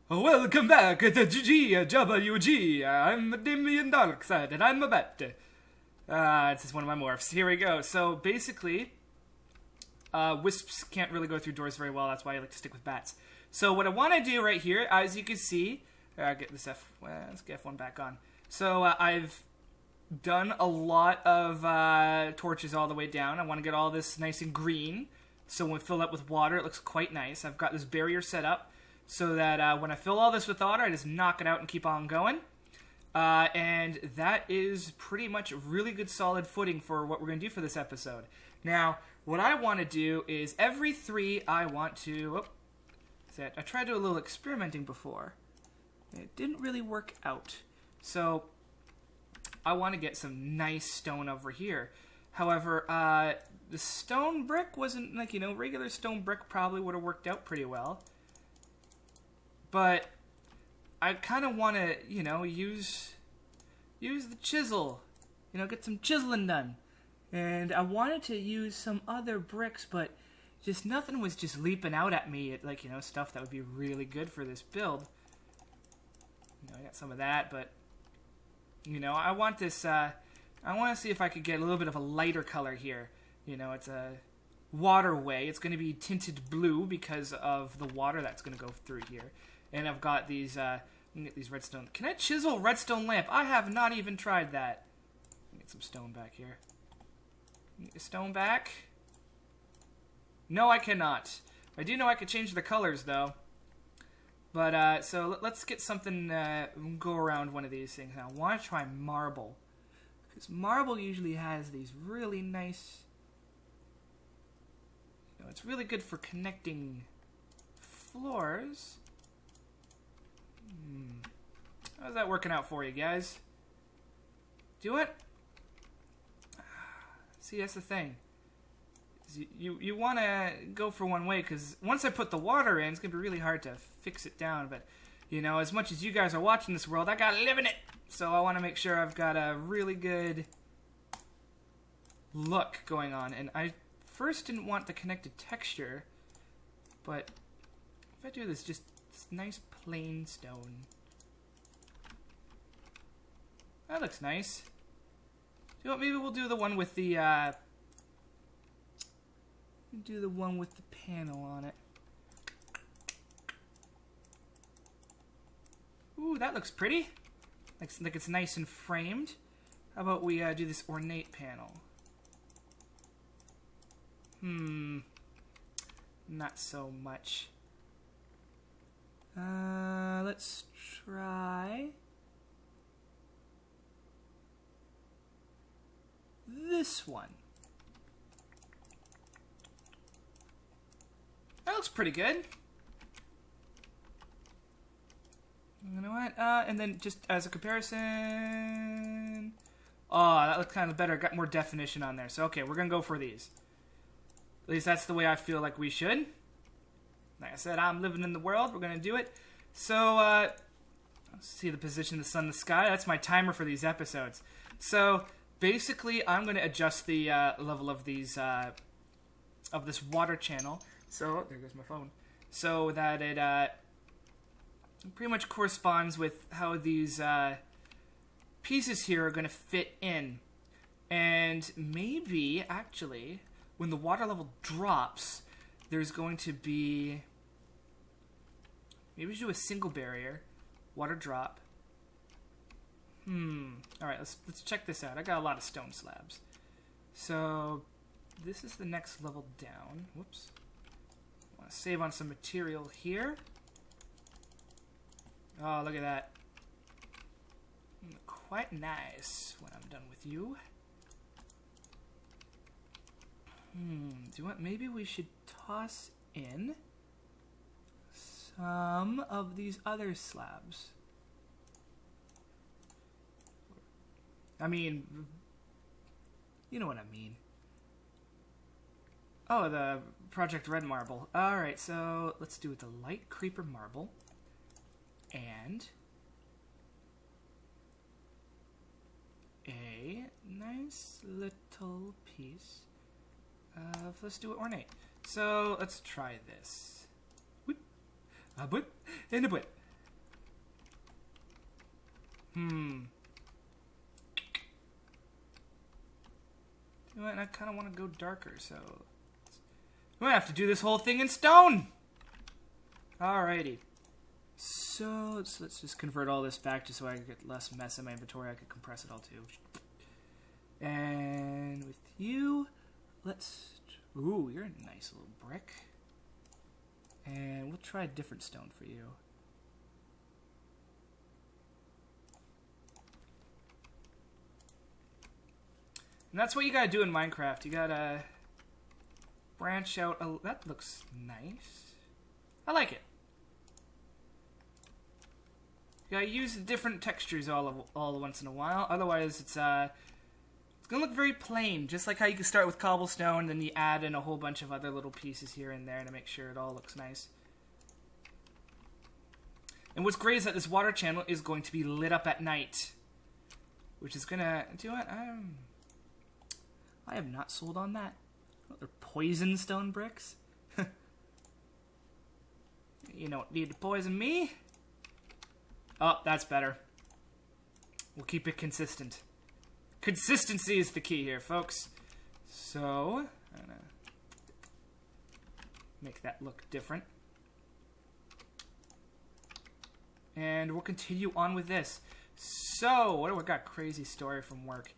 Welcome back to GGWG. I'm Damien Darkside, and I'm a bat. This is one of my morphs. Here we go. So basically, wisps can't really go through doors very well. That's why I like to stick with bats. So what I want to do right here, as you can see, get this let's get F1 back on. So I've done a lot of torches all the way down. I want to get all this nice and green. So when we fill up with water, it looks quite nice. I've got this barrier set up so that when I fill all this with water, I just knock it out and keep on going. And that is pretty much really good solid footing for what we're going to do for this episode. Now, what I want to do is every 3 I want to... I tried to do a little experimenting before. It didn't really work out. So I want to get some nice stone over here. However, the stone brick wasn't like, regular stone brick probably would have worked out pretty well. But I kind of want to, use the chisel. Get some chiseling done. And I wanted to use some other bricks, but just nothing was just leaping out at me at, stuff that would be really good for this build. I got some of that, but, I want this, I want to see if I could get a little bit of a lighter color here. It's a waterway. It's going to be tinted blue because of the water that's going to go through here. And I've got these, get these redstone. Can I chisel redstone lamp? I have not even tried that. Get some stone back here. Get the stone back. No, I cannot. I do know I could change the colors, though. But, so let's get something, go around one of these things. Now, I want to try marble. Because marble usually has these really nice... it's really good for connecting floors. How's that working out for you guys? Do it? See, that's the thing. You want to go for one way, because once I put the water in, it's going to be really hard to fix it down. But, as much as you guys are watching this world, I got to live in it. So I want to make sure I've got a really good look going on. And I first didn't want the connected texture, but if I do this, just this nice plain stone. That looks nice. You know what, maybe we'll do the one with the, panel on it. Ooh, that looks pretty. Looks like it's nice and framed. How about we do this ornate panel? Not so much. Let's try this one. That looks pretty good. You know what? And then just as a comparison... Oh, that looks kind of better. Got more definition on there. So, okay, we're going to go for these. At least that's the way I feel like we should. Like I said, I'm living in the world. We're going to do it. So, let's see the position of the sun in the sky. That's my timer for these episodes. So, basically, I'm going to adjust the level of these, of this water channel. So, there goes my phone. So that it pretty much corresponds with how these pieces here are going to fit in. And maybe, actually, when the water level drops, there's going to be... Maybe we should do a single barrier. Water drop. Alright, let's check this out. I got a lot of stone slabs. So, this is the next level down. Whoops. I want to save on some material here. Oh, look at that. Quite nice when I'm done with you. Do you want... Maybe we should toss in some of these other slabs. I mean, you know what I mean. Oh, the Project Red Marble. Alright, so let's do it the light creeper marble. And a nice little piece of, let's do it ornate. So let's try this. Whoop, a whip, and a whip. You know what, and I kind of want to go darker, so... I'm gonna have to do this whole thing in stone! Alrighty. So, let's just convert all this back just so I can get less mess in my inventory. I could compress it all too. And with you, let's... Ooh, you're a nice little brick. And we'll try a different stone for you. And that's what you gotta do in Minecraft. You gotta branch out. That looks nice. I like it. You gotta use different textures all once in a while. Otherwise, it's gonna look very plain. Just like how you can start with cobblestone, then you add in a whole bunch of other little pieces here and there to make sure it all looks nice. And what's great is that this water channel is going to be lit up at night, which is gonna. Do you know what? I have not sold on that. Oh, they're poison stone bricks. You don't need to poison me. Oh, that's better. We'll keep it consistent. Consistency is the key here, folks. So, I'm gonna make that look different. And we'll continue on with this. So, what do we got? Crazy story from work.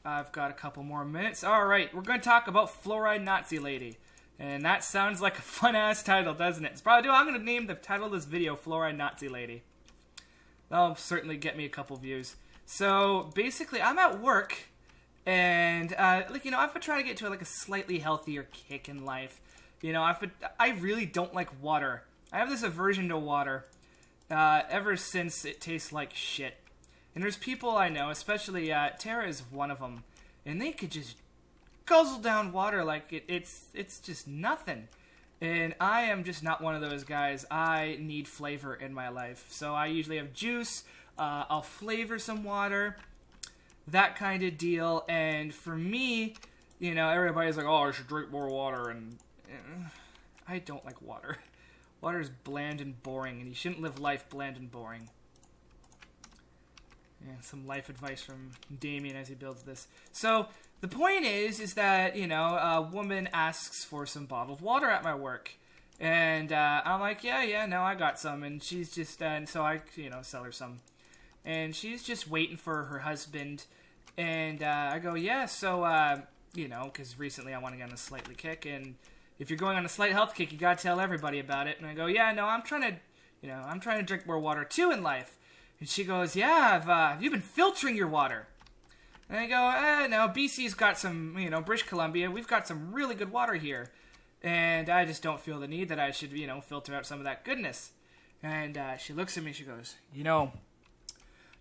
I've got a couple more minutes. Alright, we're going to talk about Fluoride Nazi Lady. And that sounds like a fun-ass title, doesn't it? It's probably, I'm going to name the title of this video Fluoride Nazi Lady. That'll certainly get me a couple views. So, basically, I'm at work, and, I've been trying to get to, a slightly healthier kick in life. I really don't like water. I have this aversion to water, ever since it tastes like shit. And there's people I know, especially, Tara is one of them, and they could just guzzle down water like it's just nothing. And I am just not one of those guys. I need flavor in my life. So I usually have juice, I'll flavor some water, that kind of deal. And for me, everybody's like, oh, I should drink more water, and I don't like water. Water is bland and boring, and you shouldn't live life bland and boring. Yeah, some life advice from Damien as he builds this. So, the point is that, a woman asks for some bottled water at my work. And, I'm like, yeah, no, I got some. And she's just, and so I, sell her some. And she's just waiting for her husband. And, I go, yeah, so, because recently I want to get on a slightly kick. And if you're going on a slight health kick, you gotta tell everybody about it. And I go, yeah, no, I'm trying to drink more water too in life. And she goes, yeah, have you been filtering your water? And I go, no, BC's got some, British Columbia, we've got some really good water here. And I just don't feel the need that I should, filter out some of that goodness. And she looks at me, she goes,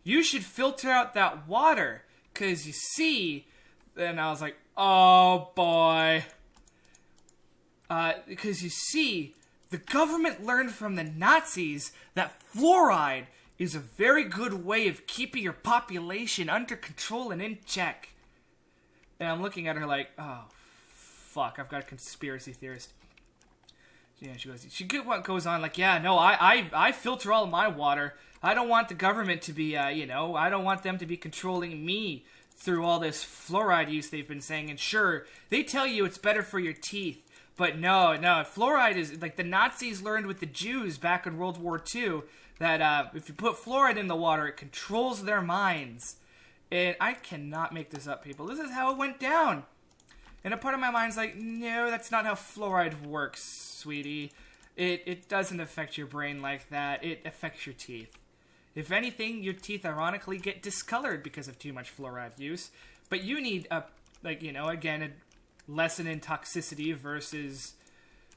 you should filter out that water, because you see, and I was like, oh boy. Because you see, the government learned from the Nazis that fluoride is a very good way of keeping your population under control and in check. And I'm looking at her like, oh, fuck, I've got a conspiracy theorist. Yeah, she goes on like, yeah, no, I filter all of my water. I don't want the government to be, I don't want them to be controlling me through all this fluoride use they've been saying. And sure, they tell you it's better for your teeth. But no, fluoride is, like the Nazis learned with the Jews back in World War II, that if you put fluoride in the water, it controls their minds. And I cannot make this up, people. This is how it went down. And a part of my mind's like, no, that's not how fluoride works, sweetie. It doesn't affect your brain like that. It affects your teeth. If anything, your teeth ironically get discolored because of too much fluoride use. But you need again, a lesson in toxicity versus,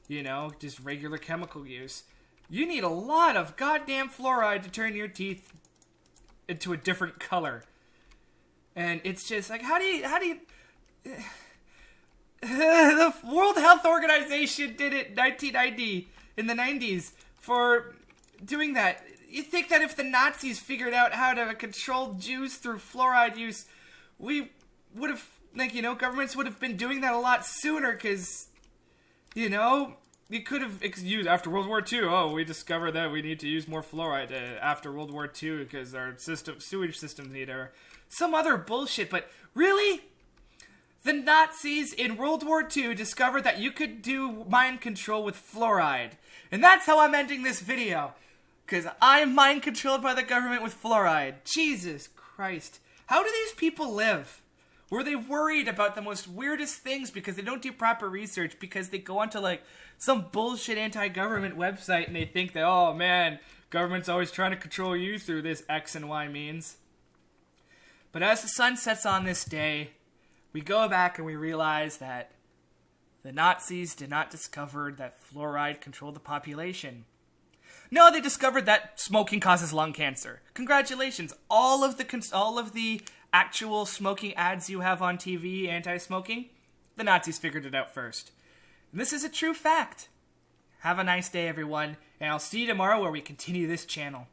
just regular chemical use. You need a lot of goddamn fluoride to turn your teeth into a different color. And it's just like, how do you the World Health Organization did it in 1990, in the 90s, for doing that. You think that if the Nazis figured out how to control Jews through fluoride use, we would have, governments would have been doing that a lot sooner, because, you could have used after World War II. Oh, we discovered that we need to use more fluoride after World War II because our sewage systems need or some other bullshit. But really, the Nazis in World War II discovered that you could do mind control with fluoride, and that's how I'm ending this video. Because I'm mind controlled by the government with fluoride. Jesus Christ, how do these people live? Were they worried about the most weirdest things because they don't do proper research, because they go onto like some bullshit anti-government website and they think that, oh man, government's always trying to control you through this X and Y means. But as the sun sets on this day, we go back and we realize that the Nazis did not discover that fluoride controlled the population. No, they discovered that smoking causes lung cancer. Congratulations. All of the actual smoking ads you have on TV, anti-smoking, the Nazis figured it out first. And this is a true fact. Have a nice day, everyone, and I'll see you tomorrow where we continue this channel.